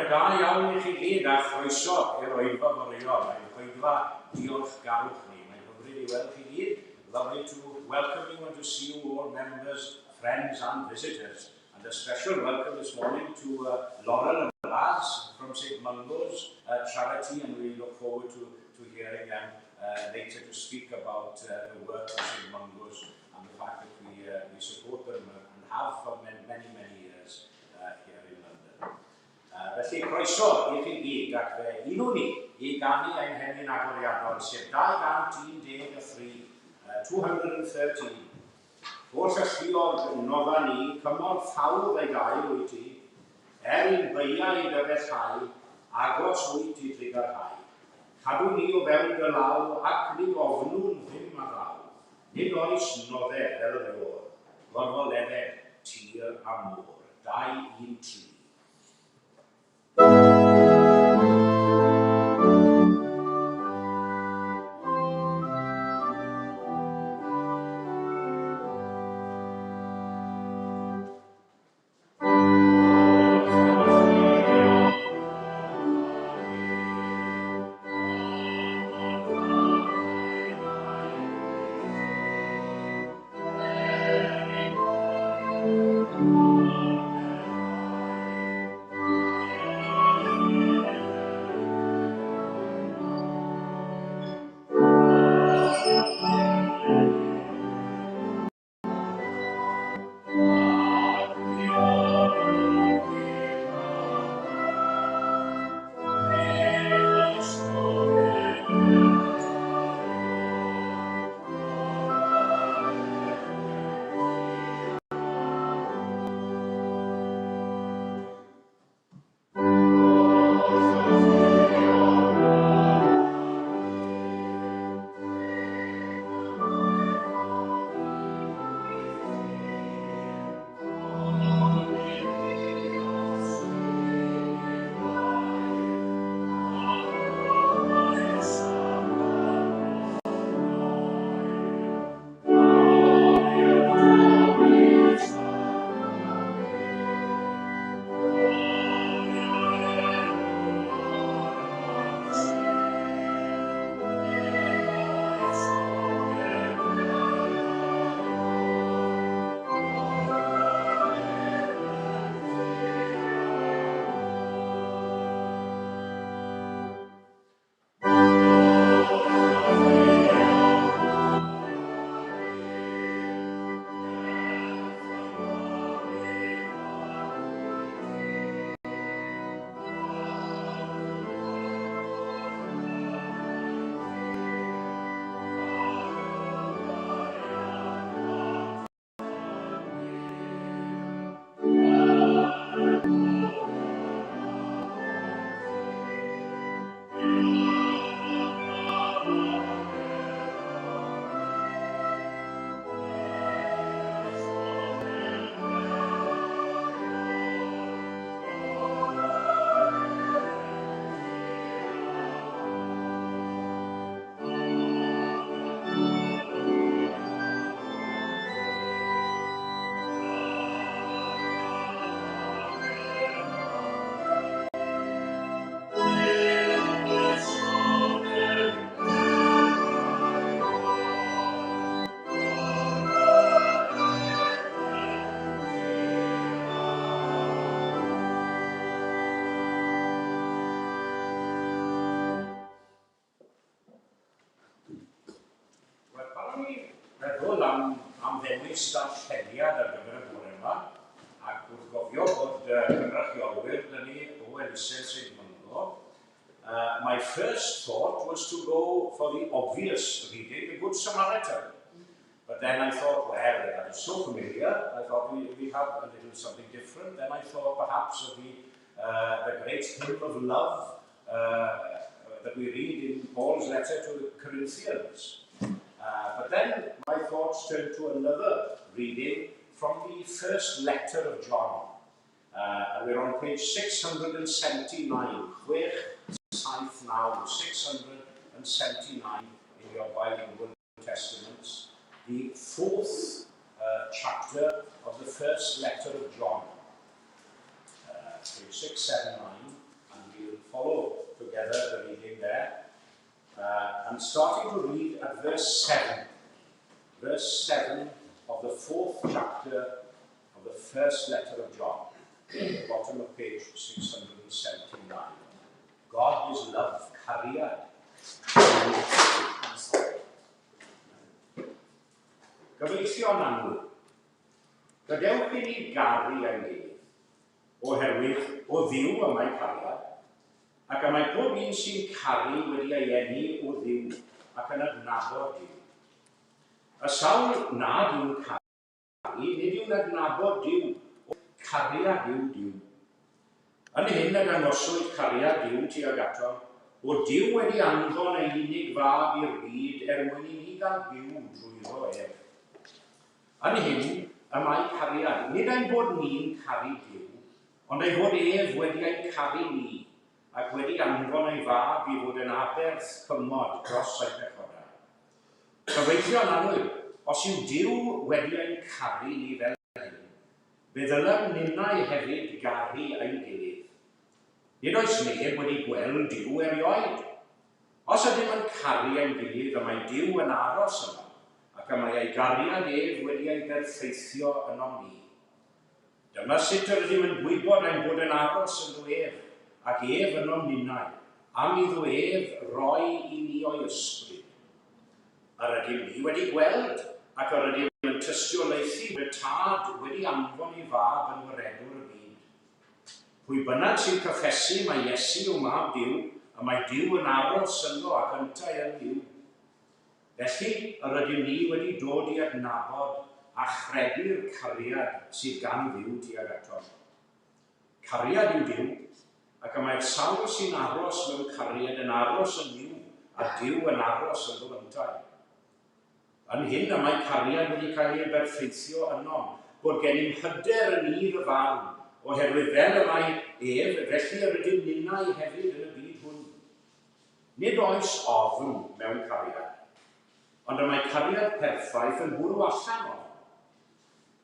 Bore da iawn I chi gyd a chroeso i'r oedfa boreol. Mae'n oedfa diolchgarwch ni. Mae'n hyfryd I weld chi gyd. Lovely to welcome you and to see you all members, friends and visitors. And a special welcome this morning to Laurel and Laz from St Mungo's charity, and we look forward to hearing them later to speak about the work of St Mungo's and the fact that we support them and have for many years here in London. Felly, croeso I chi gyd ac fe unw ni I ganu ein henyn agoriadol sef 213, 213. Wrth ylluodd nodda ni, cymorth hawdd ei gael wyt ti, un beiau I dyfeillhau, agos wyt ti trigarhau. Cadw ni o fewn dy law ac nid ofnwn ddim a ddaw. Nid oes noddau fel y rôr, gorfoleddau, tir a môr, 213. Am ddewis darlleniad ar gyfer y bore yma, ac wrth gofio bod cynrychiolwyr dyn ni o elusen St Mungo, my first thought was to go for the obvious reading, the Good Samaritan. But then I thought, well, that is so familiar, I thought we have a little something different. Then I thought perhaps of the great hymn of love that we read in Paul's letter to the Corinthians. But then my thoughts turned to another reading from the first letter of John. And we're on page 679, 679 in your bilingual testaments, the fourth chapter of the first letter of John. Page 679, follow together the reading there. And starting to read at verse 7 of the 4th chapter of the first letter of John, at the bottom of page 679. God is love, Cariad. Gyfeillion amlwg, gadewch i ni garu ein gilydd, oherwydd o ddiw y mae cariad, ac y mae pob un sy'n caru wedi ei eni o ddiw ac yn adnabod Duw. Y sawl nad yw'n caru, nid yw'n adnabod Duw, o cariad yw Duw. Yn hyn y dangoswyd cariad Duw tuag ato, o Duw wedi anfon ei unig fab i'r byd mwyn i ni gael byw drwyddo ef. Yn hyn y mae cariad, nid ein bod ni'n caru Duw, ond ei fod ef wedi ein caru ni, ac wedi anfon ei fab i fod yn aberth cymod dros ei pechodau. Gyfeillion annwyl, os yw Duw wedi ein caru ni fel hyn, fe ddylem ninnau hefyd garu ein gilydd. Nid oes neb wedi gweld Duw erioed. Os ydym yn caru ein gilydd y mae Duw yn aros yma, ac y mae ei gariad ef wedi ei berffeithio yno ni. Dyma sut ydym yn gwybod ein bod yn aros ynddo ef, ac ef yno ninnau, am iddo ef roi i ni o'i ysbryd. Yr ydym ni wedi gweld, ac yr ydym yn tystiolaethu bod y tad wedi anfon ei fab yn wyredwr y byd. Pwy bynnag sy'n cyffesu mae Iesu o mab Duw, a mae Duw yn aros ynddo ac yntau yn Duw. Felly, yr ydym ni wedi dod i adnabod a chredu'r cariad sydd gan Dduw tuag ato. Cariad yw Duw, ac y mae'r sawl sy'n aros mewn cariad yn aros yn Dduw, a Duw yn aros yn ddwntau. Yn hyn y mae cariad wedi cael ei berffeithio yno, bod gennym hyder yn i'r farn, oherwydd fel y mae ef, felly yr ydym ninnau hefyd yn y byd hwn. Nid oes ofn mewn cariad, ond y mae cariad perffaith yn bwrw allan o.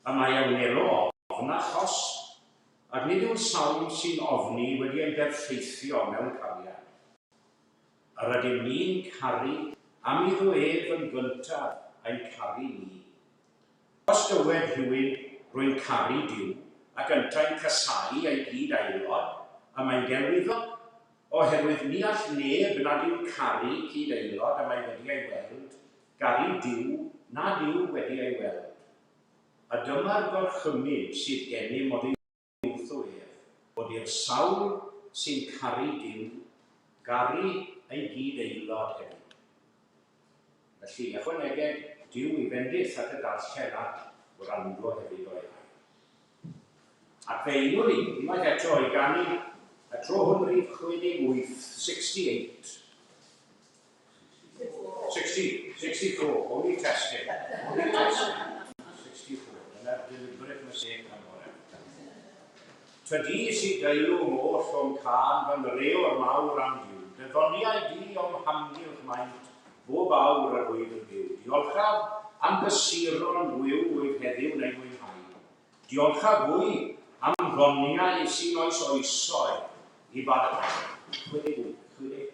Y mae awnelo ofn achos, ac nid yw'n sawl sy'n ofni wedi ei berffeithio mewn cariad. Yr ydym ni'n caru am iddo ef yn gyntaf ein caru ni. Os dywed rhywun rwy'n caru Duw ac yntau'n casáu ei gyd aelod, a mae'n gelwyddol, oherwydd ni all neb nad yw'n caru cyd aelod a mae wedi ei weld, garu Duw nad yw wedi ei weld. A dyma'r gorchymyn sydd gennym oddi wrth o ef, bod i'r sawl sy'n caru Duw, garu ei gyd aelod hefyd. Felly, ychwaneged Duw i fendith at y darllen at wrando hefyd o'i hau. Ac fe unw ni, unwaith eto i ganu y tro hwn rhif 68, 64, Holy Testing. 64, dyna'r deliberate mistake am hwnna. Tydi sy'n deilw moll o'n can fan reo'r mawr am Duw, dyddoniau di o'm hamgylch maint, bob awr ar hwyd yn byw. Diolchaf am gysuron gwyw wyf heddiw neu mwynhau. Diolchaf fwy am ddoniau sy'n oes oesoedd i barhau. Chwilio.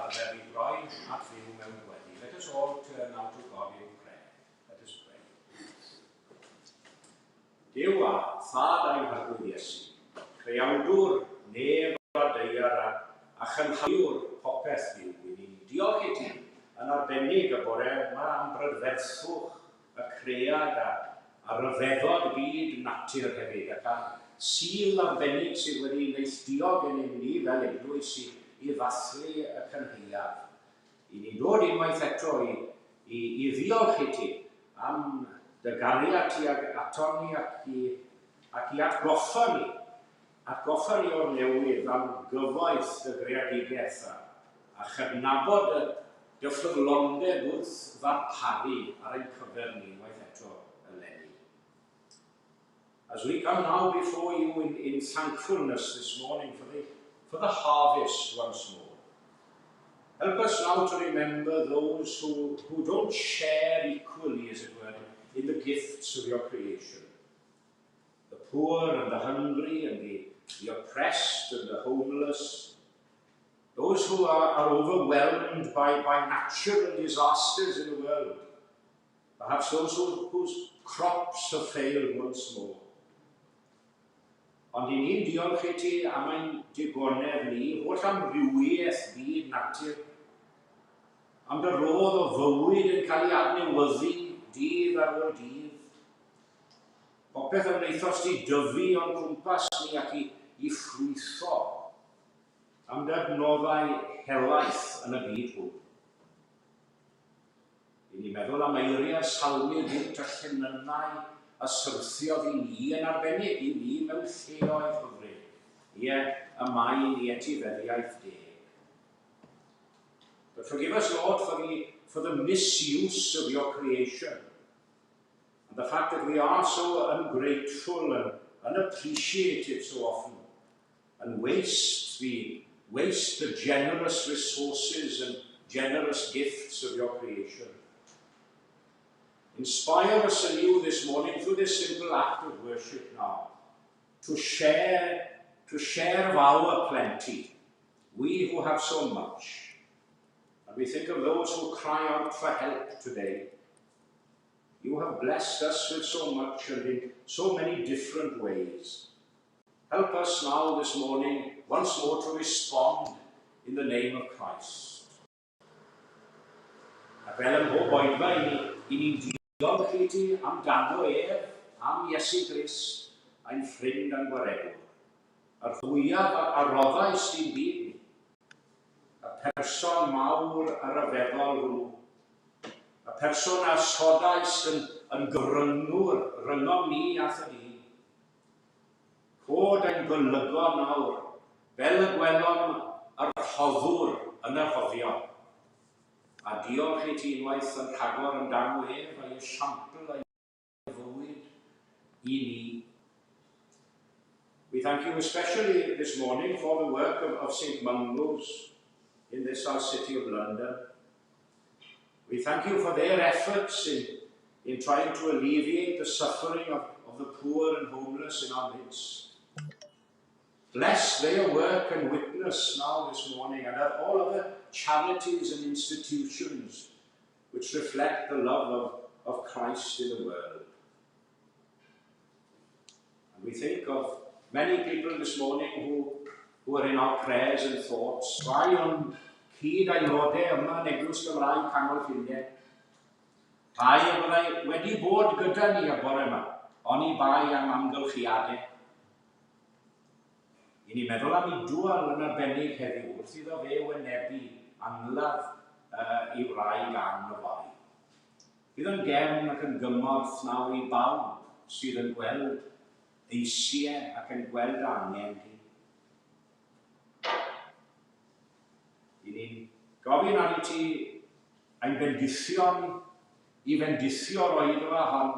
arfer I droi at fyw mewn gweddi. Let us all turn now to God in prayer. Let us pray. Duw a thad ein harglwydd Iesu, creawdwr neb a deiar a chynhaliwr popeth fyw. Wy'n ni'n diolch i ti yn arbennig y bore yma am brydferthwch y cread a ryfeddod byd natur hefyd, ac am syl arbennig sydd wedi neilltuo gen i ni fel Eglwys i ddathlu y cynheuad. I ni'n dod unwaith eto i ddiolch i ti am dy gariad ti ato ni ac i atgoffa ni o'r newydd am gyfoeth y greadigaeth a chydnabod dy ffyddlondeb wrth ddarparu ar ein cyfer ni unwaith eto eleni. As we come now before you in thankfulness this morning for the harvest once more, help us now to remember those who don't share equally, as it were, in the gifts of your creation. The poor and the hungry and the oppressed and the homeless, those who are overwhelmed by natural disasters in the world, perhaps those whose crops have failed once more. Ond I ni'n diolch i ti am ein digonedd ni, holl amrywiaeth byd natur, am dy rodd o fywyd yn cael ei adnewyddu dydd ar ôl dydd. Popeth yn wneithos ti dyfu o'n cwmpas ni ac i ffrwytho am dy adnoddau helaeth yn y byd hwn. I ni meddwl am eiriau salmio gynt a llenynau a syrthiodd I ni yn arbennig I ni mewn lleoedd hyfryd. Ie, y mae ni etifeddiaeth deg. But forgive us, Lord, for the misuse of your creation. And the fact that we are so ungrateful and unappreciated so often, and waste the generous resources and generous gifts of your creation. Inspire us anew this morning through this simple act of worship now, to share of our plenty, we who have so much. And we think of those who cry out for help today. You have blessed us with so much and in so many different ways. Help us now this morning once more to respond in the name of Christ. A fel ym mhob oedfa I ni'n diolch I ti amdano am Iesu Grist, ein ffrind a'n gwaredwr, a'r fwyaf a roddais di'n byd ni, a person mawr a ryfeddol hwnnw, a person a sodais yn gryngwr, ryngom ni a thyd. Cod ein golygon nawr, fel y gwelom yr rhoddwr yn y rhoddio. A diolch I ti unwaith yn rhagor amdano a'i esiampl a'i fywyd I ni. We thank you especially this morning for the work of St. Mungo's in this our city of Llundain. We thank you for their efforts in trying to alleviate the suffering of the poor and homeless in our midst. Bless their work and witness now this morning, and all other charities and institutions which reflect the love of Christ in the world. And we think of many people this morning who are in our prayers and thoughts. Rai o'n cyd aelodau yma yn Eglwys Gymraeg Canol Llundain. Rai y byddai wedi bod gyda ni y bore yma, oni bai am amgylchiadau. I ni meddwl am I dwal yn arbennig heddiw wrth iddo fe wynebu angladd I wraig an y bai. Bydd yn gefn ac yn gymorth nawr I bawb sydd yn gweld eisiau ac yn gweld angen hi. I ni'n gofyn ar I ti ein bendithion I fendithio'r oedfa hon,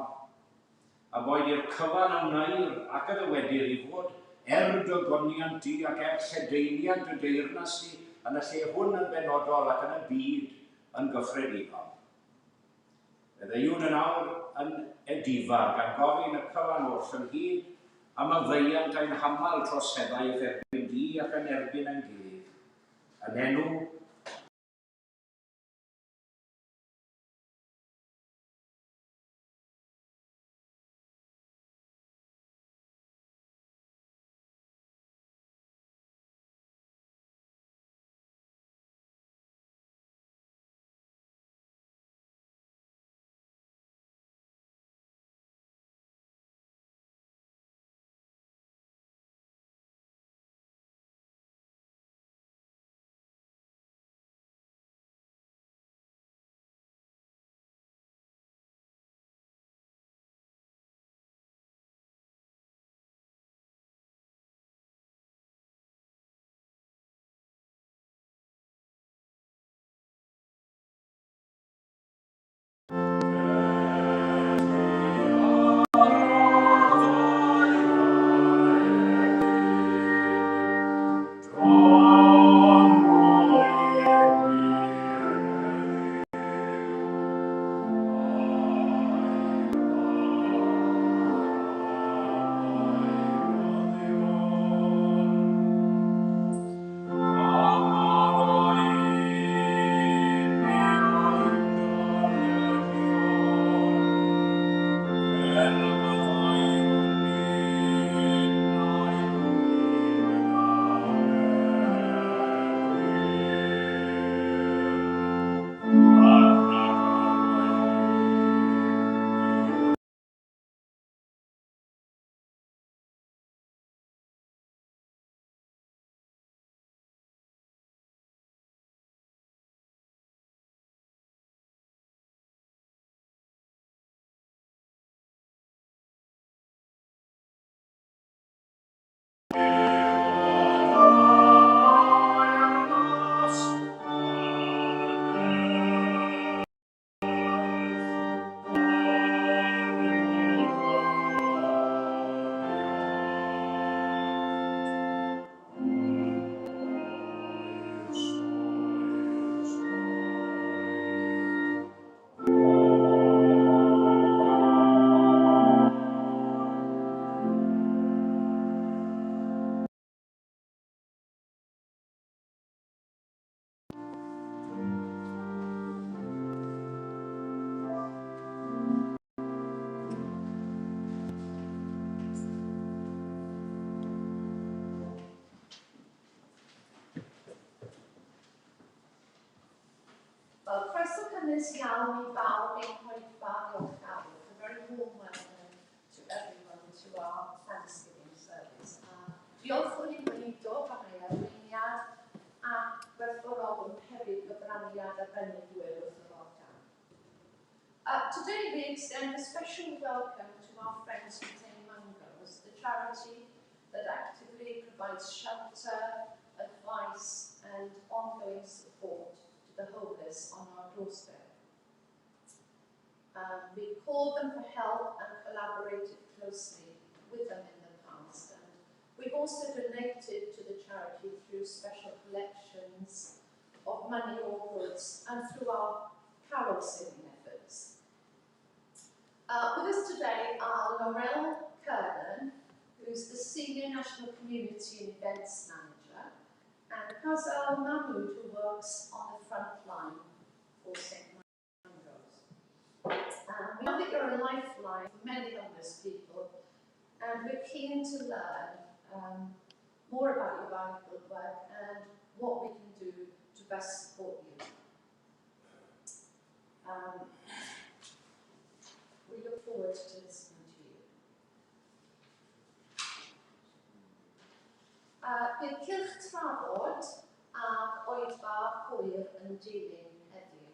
a boed i'r cyfan am nair ac addewedir I fod dy goniant ti ac lledeiniant dy deyrnas ti yn y lle hwn yn benodol ac yn y byd yn gyffredinol. Bydde yw'n yn awr yn edifar gan gofyn y cyfan wrth ynghyd am y ddeiant ein hamal troseddau erbyn di ac yn erbyn ein gilydd. Yn enw Ynys iawn I bawb ein hoedfa ddiolchgarwch. A very warm welcome to everyone to our Thanksgiving service. Diolch o'n i'n gwneud am ei arweiniad a gwerthfawrogi hefyd gyfraniad arbennig wyrdd wrth y lockdown. Today we extend a special welcome to our friends from St Mungo's, the charity that actively provides shelter, advice and ongoing support to the homeless on our doorstep. We called them for help and collaborated closely with them in the past. And we've also donated to the charity through special collections of money or goods and through our carol singing efforts. With us today are Laurel Kernan, who's the Senior National Community and Events Manager, and Kazal Mahmood, who works on the front line for St. Mungo's. We know that you're a lifeline for many homeless people, and we're keen to learn more about your valuable work and what we can do to best support you. We look forward to listening to you. Bydd cylch trafod ac oedfa hwyr yn dilyn heddiw.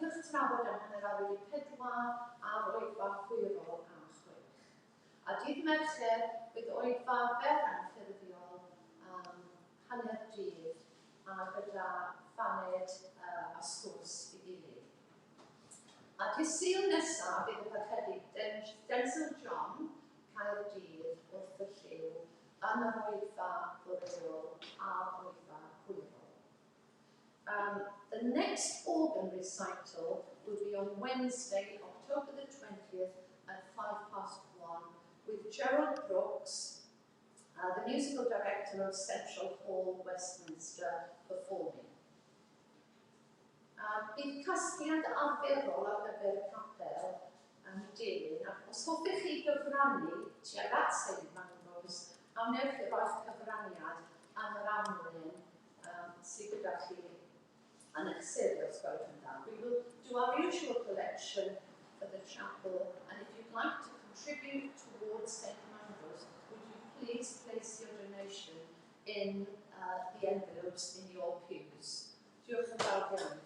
Cylch trafod am hanner awr I 4 a'r oedfa hwyrol am 6. A dydd Mercher bydd oedfa fer-anffurfiol hanner dydd a gyda faned a sgwrs I gilydd. A dydd Sul nesaf bydd y parchedig Denzel John Caerdydd wrth y lliw yn yr oedfa boreol a'r oedfa hwyrol. The next organ recital will be on Wednesday, October the 20th at 1:05 with Gerald Brooks, the musical director of Central Hall, Westminster, performing. Bydd casgliad arferol ar gyfer y capel yn dilyn, ac os hoffech chi gyfrannu tuag at St Mungo's, awnewch i'r oes cyfraniad am yr amlyn sydd gyda chi yn eich sylw os gwelwch yn dda. We will do our usual collection for the chapel, and if you'd like to contribute towards St Mungo's, would you please place your donation in the envelopes in your pews. Diolch yn fawr iawn.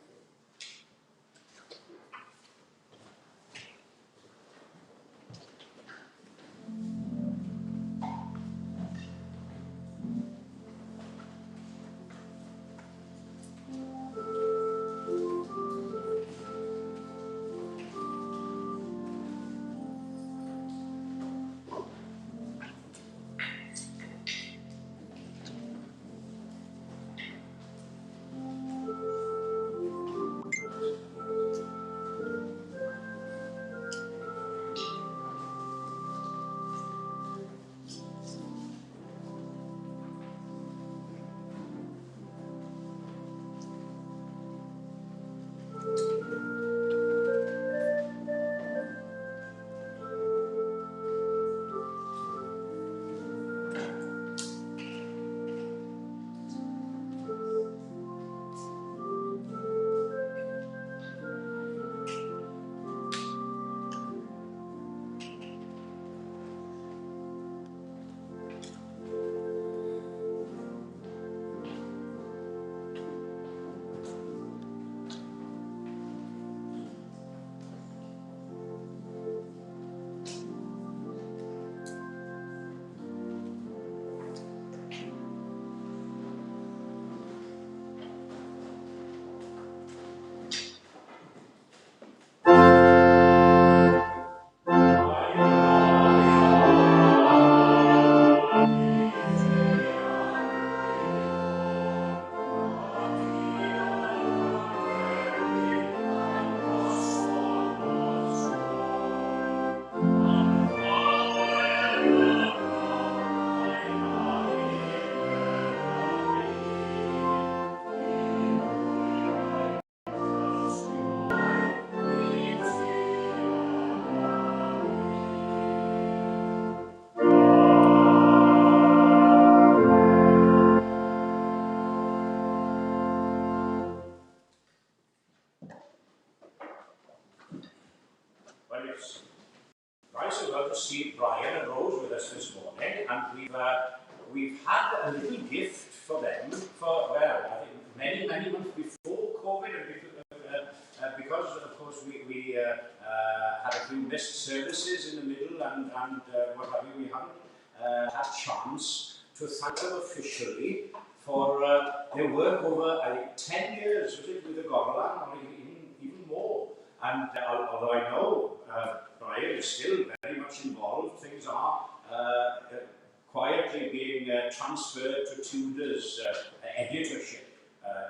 Bryce. Bryce is well to see Brian and Rose with us this morning, and we've had a little gift for them for, well, I think many months before COVID, and because of course we had a few missed services in the middle and what have you, we haven't had chance to thank them officially for their work over, I think, 10 years, was it, with the Gorlan, or even more. And although I know Brian is still very much involved, things are quietly being transferred to Tudor's editorship.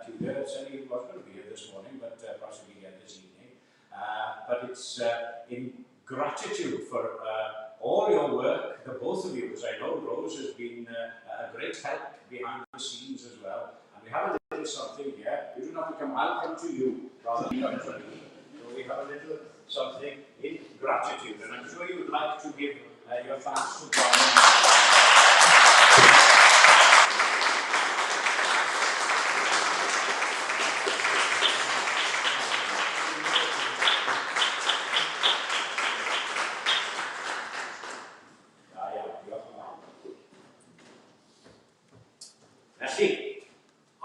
Tudor said he was going to be here this morning, but perhaps he'll be here this evening. But it's in gratitude for all your work, the both of you, because I know Rose has been a great help behind the scenes as well. And we have a little something here. You don't have to come, I'll come to you rather than come to me. So we have a little something in gratitude, and I'm sure you would like to give your thanks to Brian.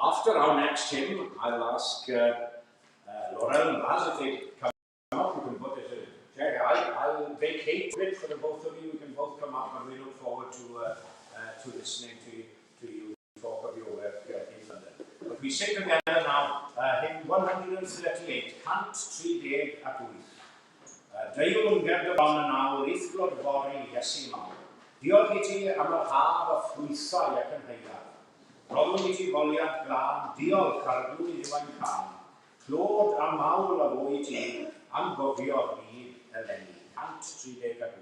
After our next hymn, I'll ask Laurel and Baz if they come up. We can put it. I'll vacate it for the both of you. We can both come up, and we look forward to listening to you talk of your work in London. But we sing together now hymn 138, Cant Tri Deg ac Wyth. Deiwn gerdyfon yn awr, eithglod fori Iesu mawr. Diolch I ti am yr haf a ffrwythau ac yn heiraf. Roddwn I ti foliad glân, diolch ar ddwy ddiwain can. Clod a mawl a fwy ti, am gofio'r byd eleni. Cant 30 ac 8.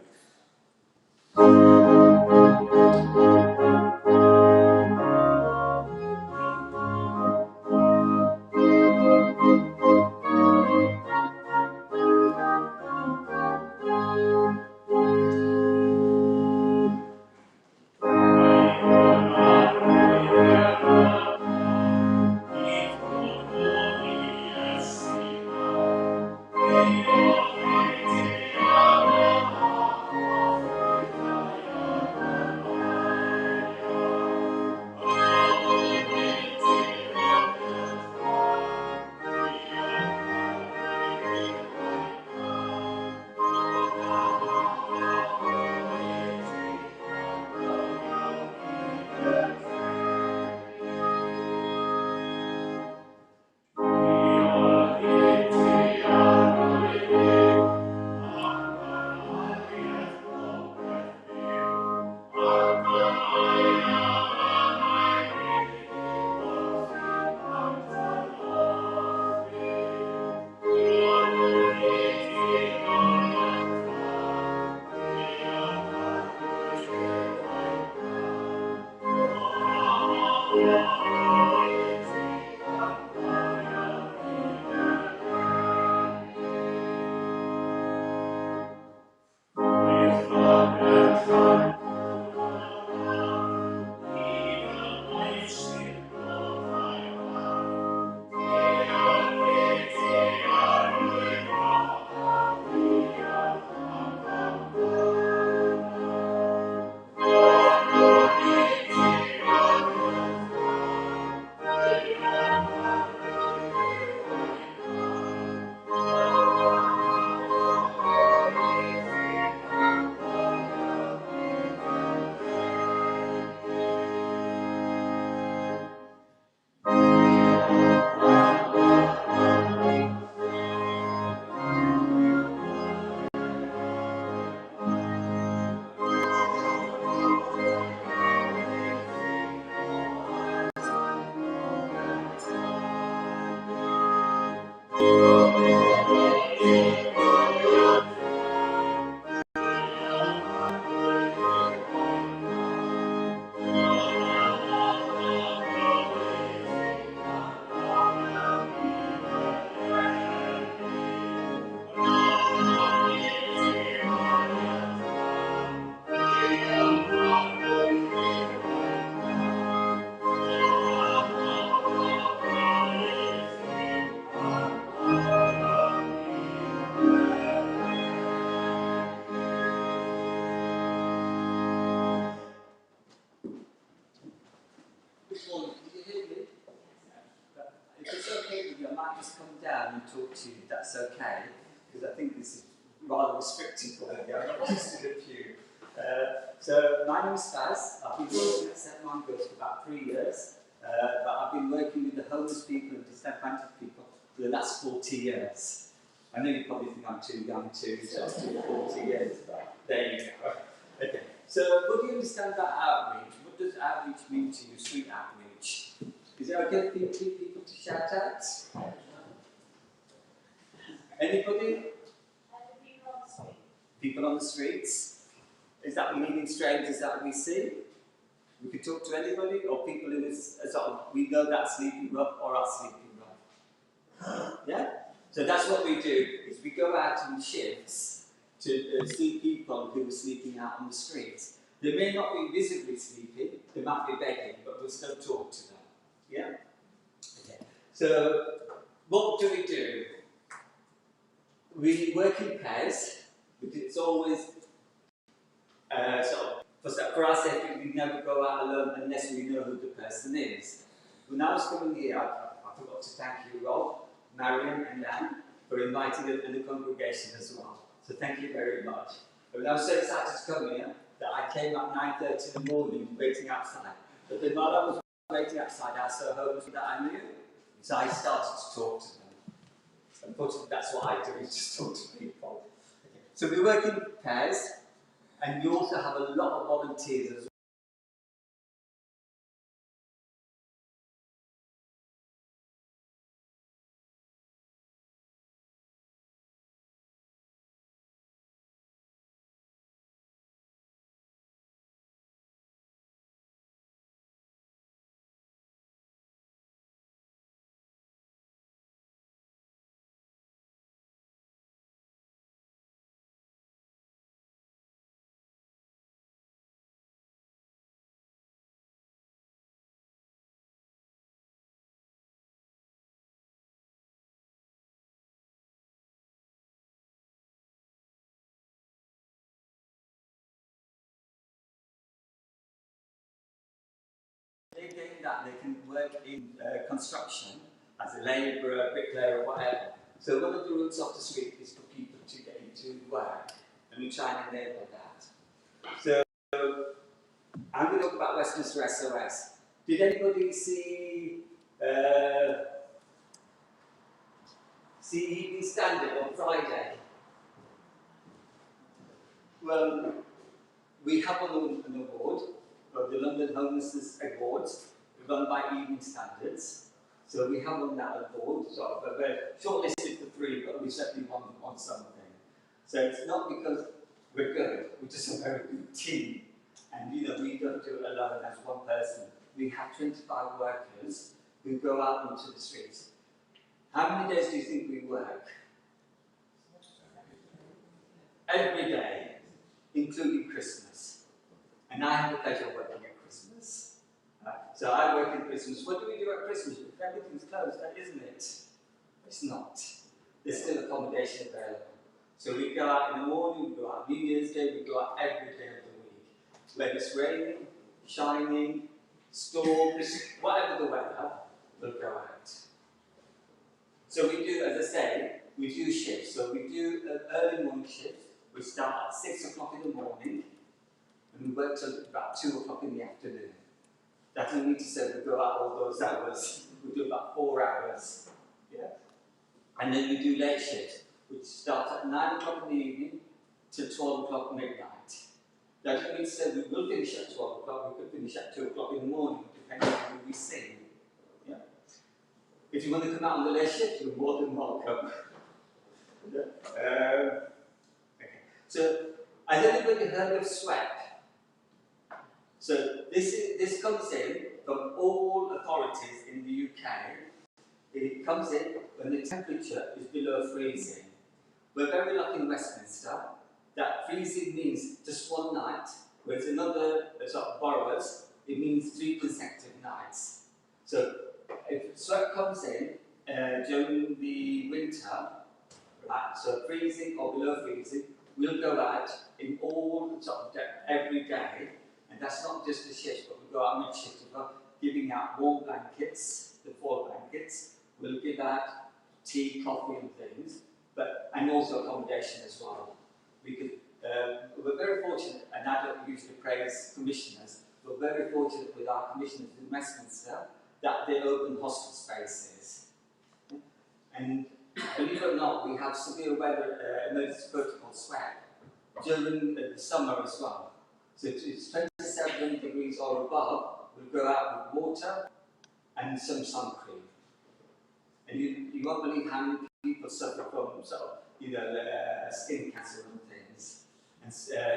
pew, if that's okay, because I think this is rather restricted for me. I'm not used to the pew. So my name is Faz. I've been working at St. Mungo's for about 3 years, but I've been working with the homeless people and disadvantaged people for the last 40 years. I know you probably think I'm too young to do 40 years, but there you go. Okay. So, what do you understand about outreach? What does outreach mean to you, street outreach? Is it okay for people to shout out? Anybody? People on the street. People on the streets? Is that meaning strangers that we see? We could talk to anybody, or people who is sort of, we know that sleeping rough or are sleeping rough. Yeah? So that's what we do, is we go out in shifts to see people who are sleeping out on the streets. They may not be visibly sleeping, they might be begging, but we'll still talk to them. Yeah? Okay. So, what do? We work in pairs, because it's always for our safety, we never go out alone unless we know who the person is. When I was coming here, I forgot to thank you, Rob, Marion and Anne, for inviting us and the congregation as well. So thank you very much. And I was so excited to come here that I came at 9:30 in the morning waiting outside. But then while I was waiting outside, I saw homeless that I knew, so I started to talk to them. Unfortunately, that's what I do, is just talk to people. Okay. So we work in pairs, and we also have a lot of volunteers as well. They gain that they can work in construction as a labourer, bricklayer, or whatever. So one of the routes off the street is for people to get into work, and we try and enable that. So I'm going to talk about Westminster SOS. Did anybody see Evening Standard on Friday? Well, we have an award, the London Homelessness Awards, run by Evening Standards. So we have on that award, we're shortlisted for 3, but we certainly won something. So it's not because we're good, we're just a very good team. And we don't do it alone as one person. We have 25 workers who go out into the streets. How many days do you think we work? Every day, including Christmas. And I have the pleasure of working at Christmas. So I work at Christmas. What do we do at Christmas? If everything's closed, isn't it? It's not. There's still accommodation available. So we go out in the morning, we go out New Year's Day, we go out every day of the week. Whether it's raining, shining, storms, whatever the weather, we'll go out. So we do, as I say, we do shifts. So we do an early morning shift. We start at 6 o'clock in the morning, and we work till about 2 o'clock in the afternoon. That doesn't mean to say we go out all those hours. We do about 4 hours. Yeah? And then we do late shifts, which start at 9 o'clock in the evening till 12 o'clock midnight. That doesn't mean to say we will finish at 12 o'clock, we could finish at 2 o'clock in the morning, depending on who we see. Yeah? If you want to come out on the late shift, you're more than welcome. Okay. So, has anybody heard of SWEP? So this comes in from all authorities in the UK. It comes in when the temperature is below freezing. We're very lucky in Westminster that freezing means just one night, whereas in other sort of boroughs, it means 3 consecutive nights. So if sweat comes in during the winter, right, so freezing or below freezing, we'll go out in all sort of every day. And that's not just the shifts, but we go out mid-shift as well, giving out warm blankets, the 4 blankets. We'll give out tea, coffee and things, and also accommodation as well. We're very fortunate, and I don't usually praise commissioners, but very fortunate with our commissioners in Westminster that they open hostel spaces. And believe it or not, we have severe weather emergency protocol SWAP during the summer as well. So it's 27 degrees or above, we'll go out with water and some sun cream. And you won't believe how many people suffer from skin cancer and things, and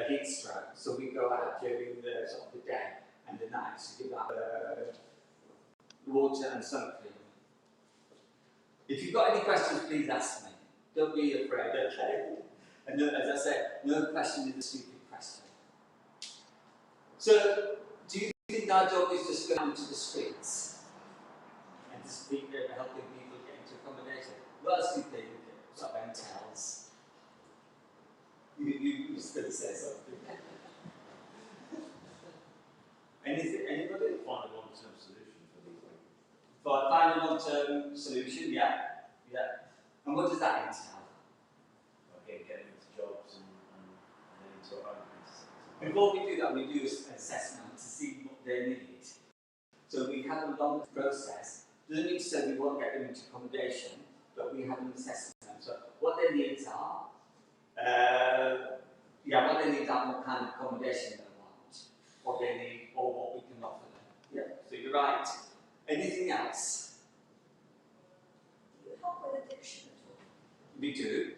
heat stroke. So we go out during the day and the night to give out water and sun cream. If you've got any questions, please ask me. Don't be afraid, okay? And as I said, no question is a stupid question. So, do you think our job is just going out to the streets and just helping people get into accommodation? What else do you think sort of entails? You just going to say something. Anybody? Find a long-term solution for these things. Find a long-term solution, yeah. And what does that entail? Again, getting into jobs and then into homes. Before we do that, we do an assessment to see what they need. So we have a long process. Doesn't mean to say we won't get them into accommodation, but we have an assessment. So what their needs are, what kind of accommodation they want, what they need, or what we can offer them. Yeah. So you're right. Anything else? Do you help with addiction at all? We do.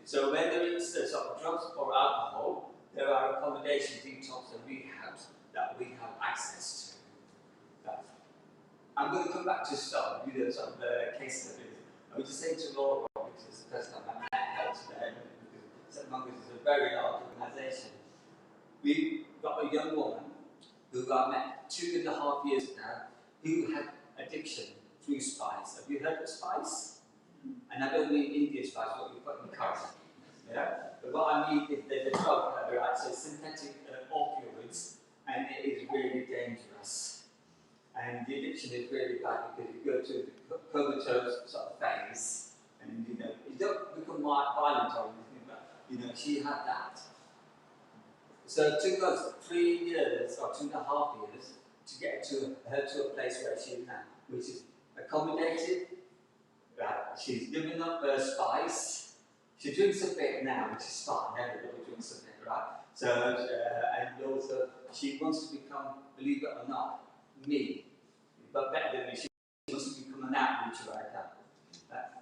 So whether it's sort of drugs or alcohol, there are accommodation, detox and rehabs that we have access to. I'm going to come back to some case studies. I was just saying to Laura, which is the first time I met her today, because St. Mungo's is a very large organisation. We got a young woman who I met 2.5 years ago who had addiction through spice. Have you heard of spice? And I don't mean Indian spice, what we put in curry. Yeah? But what I mean is there's a drug, right? So synthetic opioids, and it is really dangerous. And the addiction is really bad because you go to the comatose sort of phase, and you don't become violent or anything, but she had that. So it took us 3 years or 2.5 years to get her to a place where she is now, which is accommodated. Right. She's given up her spice. She drinks a bit now, which is fine. Everybody drinks a bit, right? So, and also she wants to become, believe it or not, me, but better than me. She wants to become an outreach worker.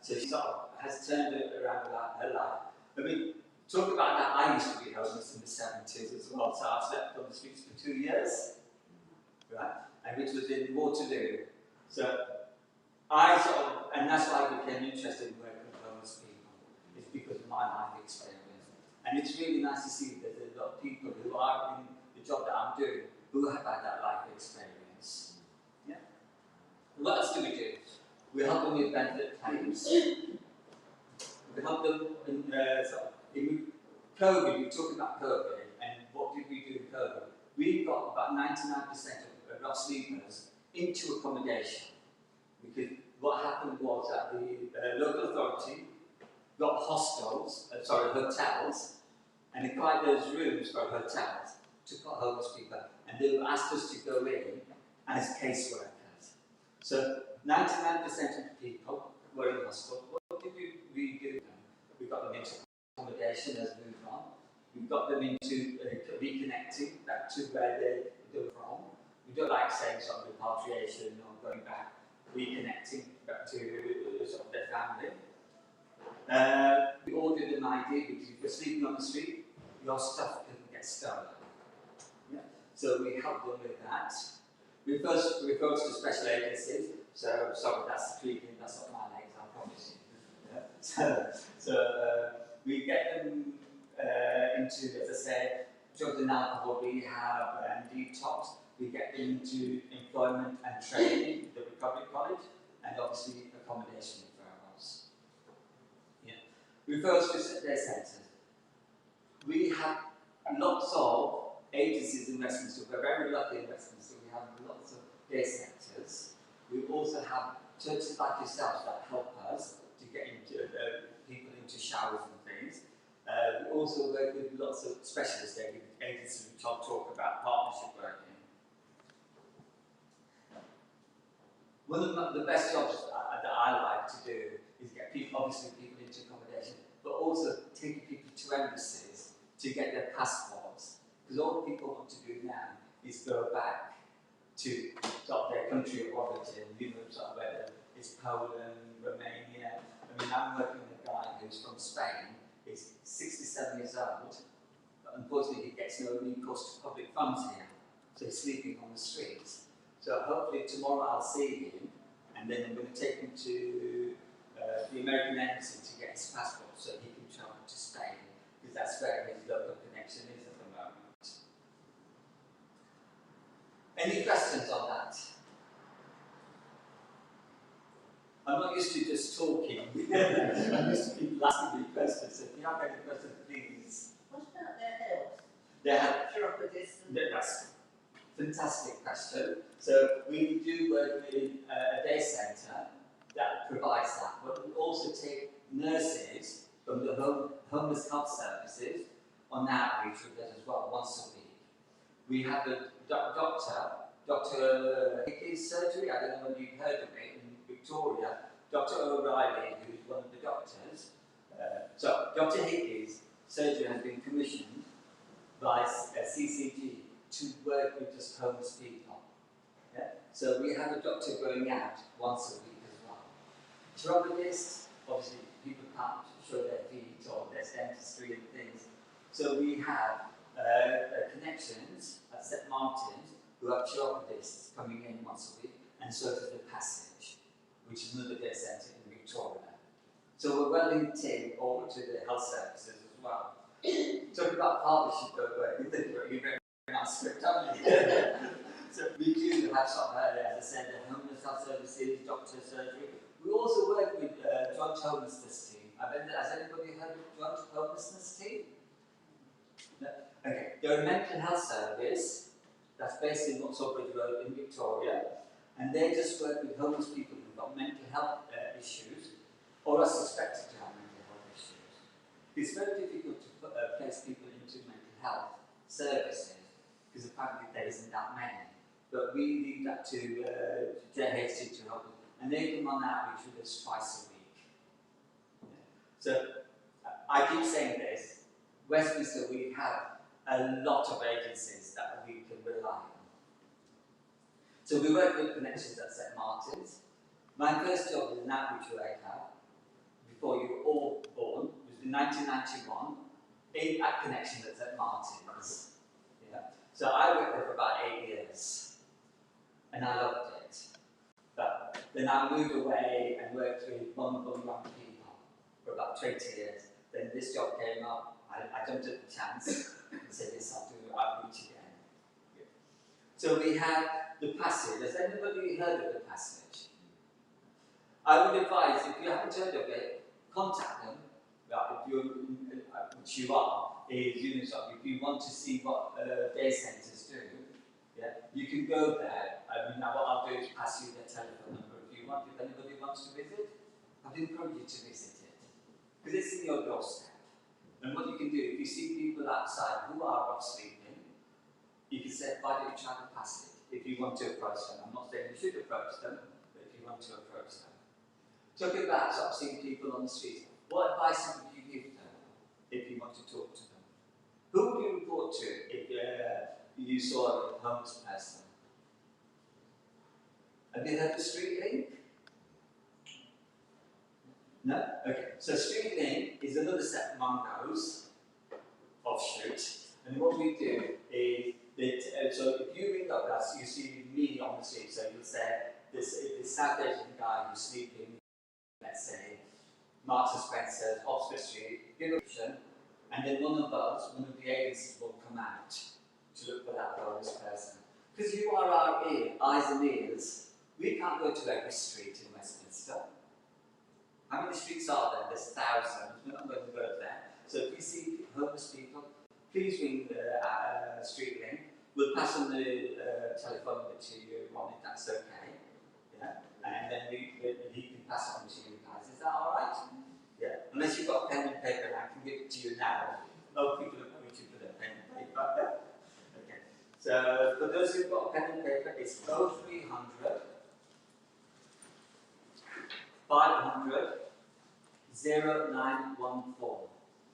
So she sort of has turned it around about her life. I mean, talk about that. I used to be homeless in the 70s as well. So I slept on the streets for 2 years, right? And which was in Waterloo. So and that's why I became interested in working with homeless people. It's because of my life experience. And it's really nice to see that there's a lot of people who are in the job that I'm doing who have had that life experience. Yeah. What else do? We help them with benefit claims. We help them in COVID. You're talking about COVID, and what did we do in COVID? We got about 99% of our sleepers into accommodation. Because what happened was that the local authority got hotels, and acquired those rooms for hotels to put homeless people, and they asked us to go in as caseworkers. So 99% of the people were in hospital. What did we do? We got them into accommodation as we moved on. We got them into reconnecting back to where they were from. We don't like saying sort of repatriation or going back. Reconnecting back to sort of their family. We ordered an ID because if you're sleeping on the street, your stuff can get stolen. Yeah. So we helped them with that. We first referred to special agencies. So sorry, that's creeping. That's not my legs, I promise you. Yeah. So we get them into, as I said, drugs and alcohol rehab and detox. We get into employment and training, the Recovery College, and obviously accommodation referrals. Yeah. Referrals to their centres. We have lots of agencies in Westminster. We're very lucky in Westminster. We have lots of day centres. We also have churches like yourselves that help us to people into showers and things. We also work with lots of specialist agencies which I'll talk about, partnership working. One of the best jobs that I like to do is get people, obviously people into accommodation, but also taking people to embassies to get their passports. Because all people want to do now is go back to their country of origin, whether it's Poland, Romania. I mean, I'm working with a guy who's from Spain, he's 67 years old, but unfortunately he gets no recourse to public funds here, so he's sleeping on the streets. So hopefully tomorrow I'll see him, and then I'm going to take him to the American Embassy to get his passport so he can travel to Spain, because that's where his local connection is at the moment. Any questions on that? I'm not used to just talking. I'm used to people asking me questions, so if you have any questions, please. What about their health? They have Chiropodist and... That's a fantastic question. So we do work with a day centre that provides that, but we also take nurses from the homeless health services on outreach with us as well, once a week. We have a Dr. Hickey's surgery, I don't know whether you've heard of it, in Victoria. Dr. O'Reilly, who's one of the doctors. So Dr. Hickey's surgery has been commissioned by CCG to work with just homeless people. Yeah? So we have a doctor going out once a week as well. Chiropodists, obviously people can't show their feet or their dentistry and things. So we have connections at St Martin's who have chiropodists coming in once a week, and so does the Passage, which is another day centre in Victoria. So we're well linked in over to the health services as well. Talking about partnership, you're very nice script, haven't you? So we do have some, as I said, the homeless health services, doctor surgery. We also work with joint homelessness team. Has anybody heard of joint homelessness team? No? Okay, they're a mental health service that's based in Oxford Road in Victoria, and they just work with homeless people who've got mental health issues or are suspected to have mental health issues. It's very difficult to place people into mental health services because apparently there isn't that many. But we leave that to JHC to help them, and they come on outreach with us twice a week. So I keep saying this, Westminster, we have a lot of agencies that we can rely on. So we work with connections at St Martin's. My first job as an outreach worker, before you were all born, was in 1991 at Connections at St Martin's. Yeah. So I worked there for about 8 years, and I loved it. But then I moved away and worked with vulnerable young people for about 20 years. Then this job came up, I jumped at the chance and said, yes, I'll do outreach again. Yeah. So we have the Passage. Has anybody heard of the Passage? I would advise, if you haven't heard of it, contact them. Well, if you're, which you are, if you want to see what day centres do, yeah, you can go there. Now what I'll do is pass you their telephone number if you want. If anybody wants to visit, I'd encourage you to visit it. Because it's in your doorstep. And what you can do, if you see people outside who are off sleeping, you can say, why don't you try the Passage? If you want to approach them. I'm not saying you should approach them, but if you want to approach them. Talking about sort of seeing people on the street, what advice would you give them if you want to talk to them? Who would you report to if you saw a homeless person? Have you heard of Street Link? No? Okay. So Street Link is another set among those offshoot. And what we do is that, so if you ring up us, you see me on the street. So you'll say, this South Asian guy who's sleeping, let's say, Marks and Spencer's, Oxford Street, give a option, and then one of the agencies will come out to look for that homeless person. Because you are our eyes and ears, we can't go to every street in Westminster. How many streets are there? There's thousands. We're not going to go there. So if you see homeless people, please ring the Street Link. We'll pass on the telephone number to you if that's okay. Yeah? And then he can pass it on to you guys. Is that all right? unless you've got a pen and paper, I can give it to you now. Most people are waiting for their pen and paper. Okay. So for those who've got a pen and paper, it's 0300 500 0914.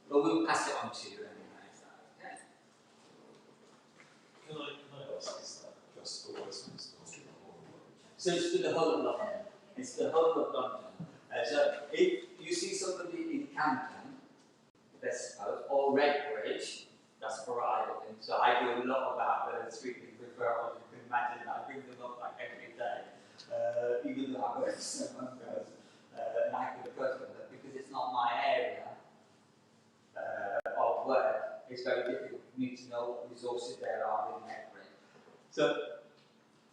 But we'll pass it on to you anyway. Is that okay? Can I ask, is that just for Westminster? So it's for the whole of London. It's the whole of London. So if you see somebody in Camden, let's suppose, or Redbridge, that's where I live. So I do a lot about street referrals. You can imagine I bring them up like every day, even though I work so much, and I could approach them, but because it's not my area of work, it's very difficult for me to know what resources there are in Redbridge. So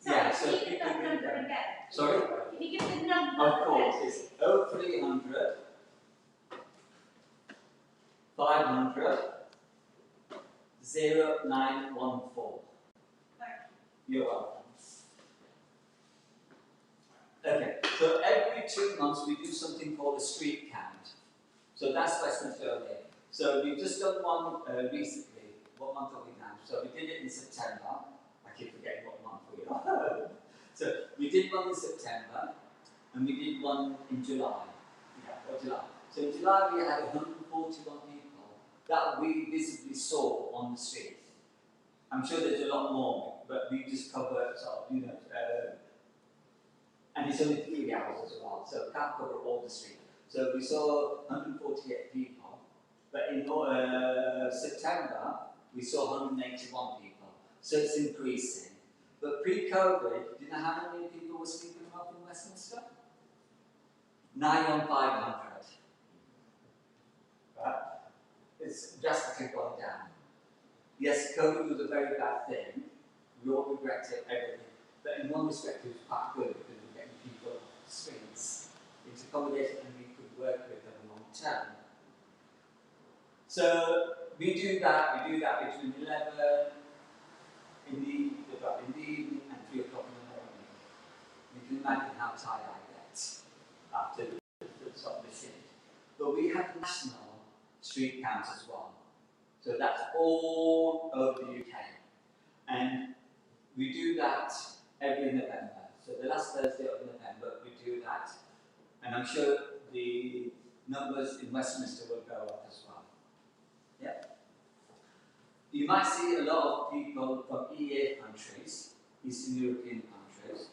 yeah, so if you can bring them. Sorry? Can you give the number? Of course, it's 0300 500 0914. You're welcome. Okay, so every 2 months we do something called a street count. So that's Westminster only. So we've just done one recently. What month are we now? So we did it in September. I keep forgetting what month we are. So we did one in September, and we did one in July. Yeah, or July. So in July we had 141 people that we visibly saw on the street. I'm sure there's a lot more, but we just covered sort of, and it's only 3 hours as well, so we can't cover all the street. So we saw 148 people, but in September we saw 181 people. So it's increasing. But pre-COVID, do you know how many people were sleeping up in Westminster? 9 on 500. Right? It's drastically gone down. Yes, COVID was a very bad thing. We all regretted everything. But in one respect, it was quite good because we were getting people off the streets into accommodation and we could work with them long term. So we do that between 11 in the evening and 3 o'clock in the morning. You can imagine how tired I get after the sort of the shift. But we have national street counts as well. So that's all over the UK. And we do that every November. So the last Thursday of November, we do that. And I'm sure the numbers in Westminster will go up as well. Yeah? You might see a lot of people from EA countries, Eastern European countries,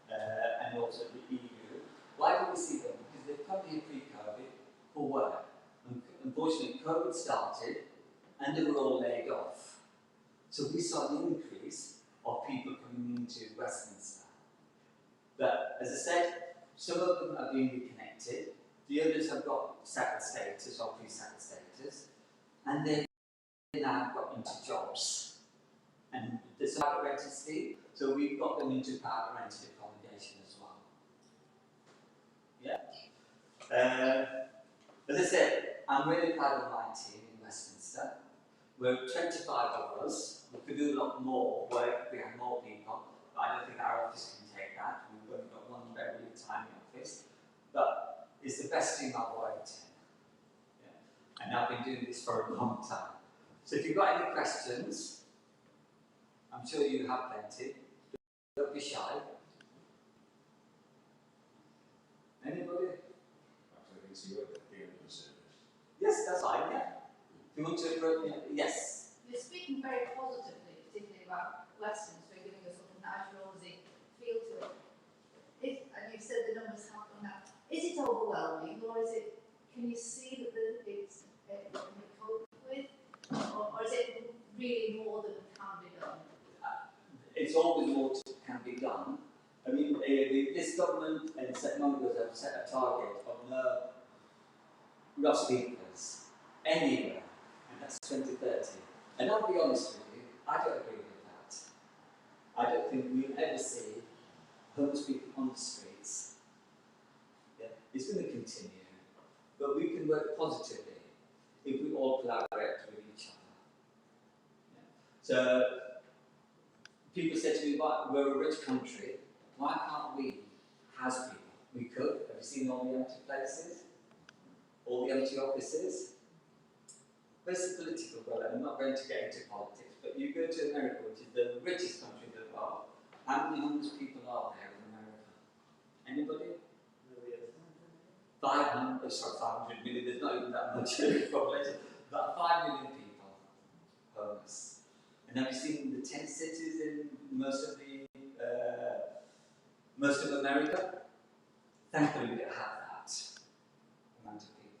and also the EU. Why do we see them? Because they've come here pre-COVID for work. Unfortunately, COVID started and they were all laid off. So we saw an increase of people coming into Westminster. But as I said, some of them are being reconnected, the others have got settled status or pre-settled status, and they now got into jobs. And there's a private rented scheme, so we've got them into private rented accommodation as well. Yeah? As I said, I'm really proud of my team in Westminster. We're 25 of us. We could do a lot more work if we had more people, but I don't think our office can take that. We've only got one very tiny office. But it's the best team I've worked in. Yeah. And I've been doing this for a long time. So if you've got any questions, I'm sure you have plenty. Don't be shy. Anybody? Actually, I can see you at the end of the service. Yes, that's fine, yeah. If you want to approach me, yes. You're speaking very positively, particularly about Westminster, giving a sort of national feel to it. And you said the numbers have gone up. Is it overwhelming, or is it? Can you see that it's can be coped with, or is it really more than can be done? It's always more can be done. I mean, this government and St Mungo's have set a target of no rough speakers anywhere, and that's 2030. And I'll be honest with you, I don't agree with that. I don't think we'll ever see homeless people on the streets. Yeah, it's going to continue, but we can work positively if we all collaborate with each other. Yeah. So people say to me, we're a rich country, why can't we house people? We could. Have you seen all the empty places? all the empty offices. Where's the political? Well, I'm not going to get into politics, but you go to America, which is the richest country in the world. How many homeless people are there in America? Anybody? 500 million, there's not even that much population. About 5 million people homeless. And have you seen the tent cities in most of America? Thankfully, we don't have that amount of people.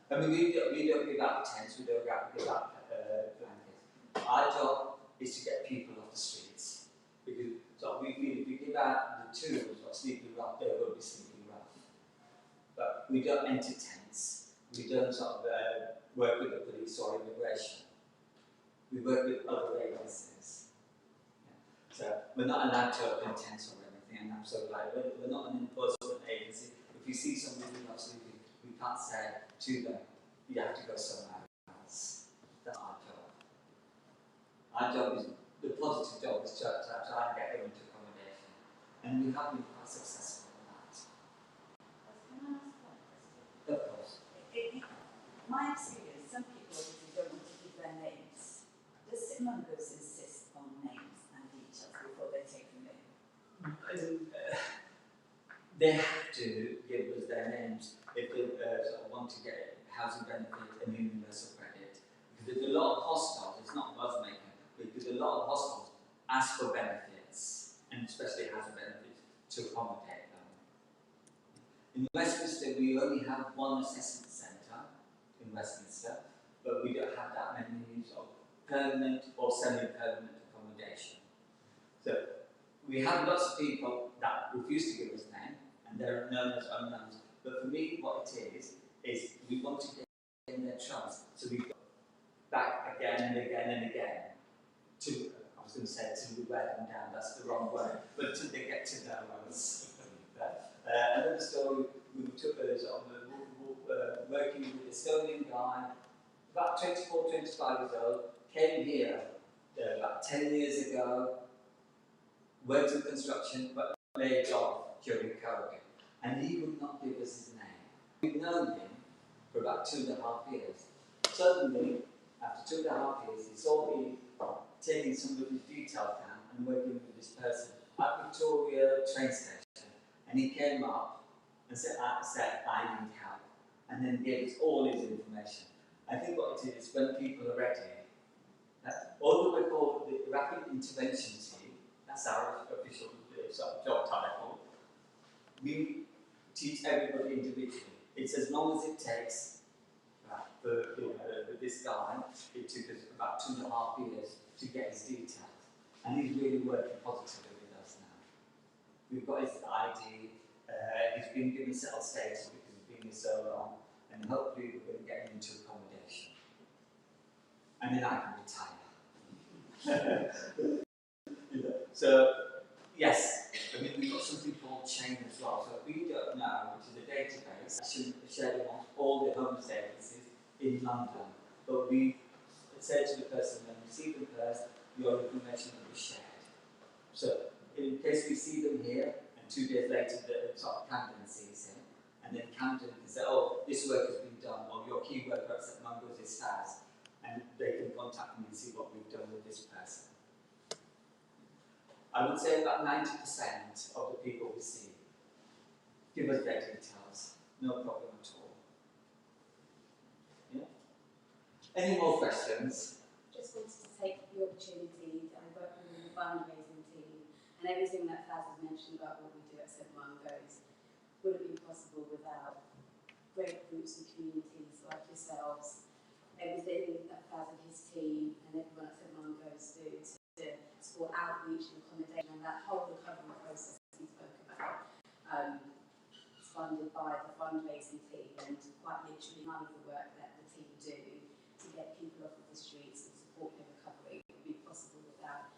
I mean, we don't give out tents, we don't give out blankets. Our job is to get people off the streets. Because so we feel if we give out the tools of sleeping rough, they will be sleeping rough. But we don't enter tents. We don't sort of work with the police or immigration. We work with other agencies. Yeah. So we're not allowed to open tents or anything, and I'm so glad. We're not an enforcement agency. If we see somebody who's not sleeping, we can't say to them, you have to go somewhere else. That's our job. Our job is, the positive job is to try and get them into accommodation. And we have been quite successful in that. Can I ask one question? Of course. My experience, some people obviously don't want to give their names. Does Simongos insist on names and details before they take them in? They have to give us their names if they sort of want to get housing benefit and universal credit. Because there's a lot of hostels, it's not buzzmaking, because a lot of hostels ask for benefits, and especially housing benefits, to accommodate them. In Westminster, we only have one assessment centre in Westminster, but we don't have that many sort of permanent or semi-permanent accommodation. So we have lots of people that refuse to give us name, and they're known as unknowns. But for me, what it is we want to gain their trust. So we go back again and again and again to, I was going to say to wear them down, that's the wrong word, but until they get to know us. Another story, we took us on working with an Estonian guy, about 24, 25 years old, came here about 10 years ago, worked in construction, but laid off during COVID. And he would not give us his name. We've known him for about 2.5 years. Suddenly, after 2.5 years, he saw me taking somebody's details down and working with this person at Victoria train station. And he came up and said, I need help. And then gave us all his information. I think what it is, when people are ready, although we're called the Rapid Intervention Team, that's our official job title, we teach everybody individually. It's as long as it takes for this guy, it took us about 2.5 years to get his details. And he's really working positively with us now. We've got his ID, he's been given settled status because he's been here so long, and hopefully we're going to get him into accommodation. And then I can retire. So, yes, I mean, we've got something called Chain as well. So if we don't know, which is a database, shared amongst all the homeless agencies in London. But we said to the person, when we see them first, your information will be shared. So in case we see them here, and 2 days later, the sort of Camden sees him, and then Camden can say, oh, this work has been done, or your key worker at St. Mungo's is fast, and they can contact me and see what we've done with this person. I would say about 90% of the people we see give us their details, no problem at all. Yeah? Any more questions? Just wanted to take the opportunity that I'm working with the fundraising team, and everything that Faz has mentioned about what we do at St. Mungo's wouldn't be possible without great groups and communities like yourselves. Everything that Faz and his team and everyone at St. Mungo's do to support outreach and accommodation, and that whole recovery process that he spoke about is funded by the fundraising team, and quite literally none of the work that the team do to get people off of the streets and support their recovery would be possible without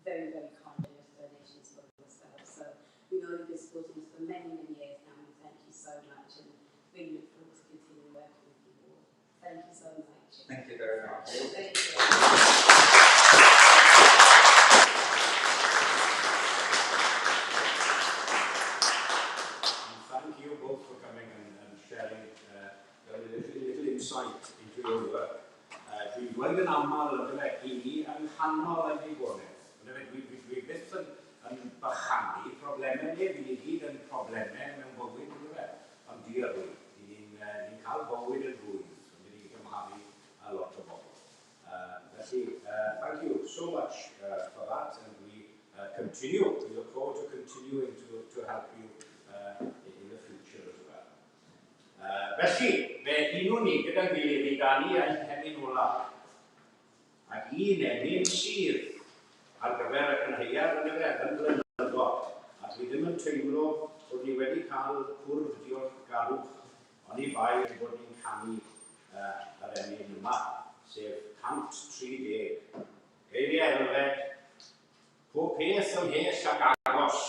very, very kind donations from yourselves. So we know you've been supporting us for many, many years now, and we thank you so much, and really look forward to continuing working with you all. Thank you so much. Thank you very much. Thank you. Thank you both for coming and sharing insight into your work. Dwi'n dweud yn aml yn dweud I ni yn nghanol yn ddigonedd. Dwi byth yn bychanu problemau ni, fi gyd yn problemau mewn bywyd yn dweud. Ond diolch ni'n cael bywyd yn rwydd, ond ni'n gymharu a lot o bobl. Felly, thank you so much for that, and we look forward to continuing to help you in the future as well. Felly, fe unwn ni gyda'n gilydd I ganu ein henyn ola. Ac un enyn sydd ar gyfer y cynheuad yn blynyddoedd. Ac fi ddim yn teimlo bod ni wedi cael cwrdd diolchgarwch, ond I bai bod ni'n canu yr enyn yma, sef 130. Geiriau Elfed, pob peth ymhell ac agos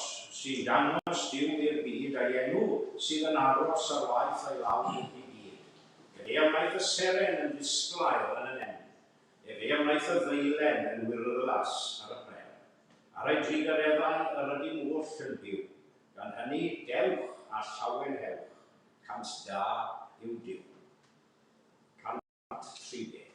sy'n dangos Duw i'r byd a'i enw sydd yn aros ar waith a'i lawn I gyd. Fe ymaith y seren yn disglael yn y nen. Fe ymaith y ddeilen yn wyrddlas ar y pren. Ar ei drigareddau yr ydym oll yn byw. Gan hynny dewch a llawen hewch. Cant da yw Duw. 130.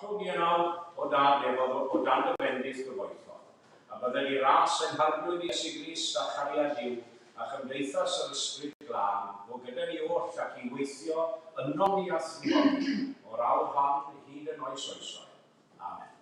rhwng ni yno o dan o dan y bendith gyfoethog. A bydden ni ras yn harblwydd Iesu Grist a chariad Duw a chymdeithas yr ysbryd glân o gyda ni oll ac i weithio yn noni a thrwoni o'r awr hon hyd yn oes oesoedd. Amen.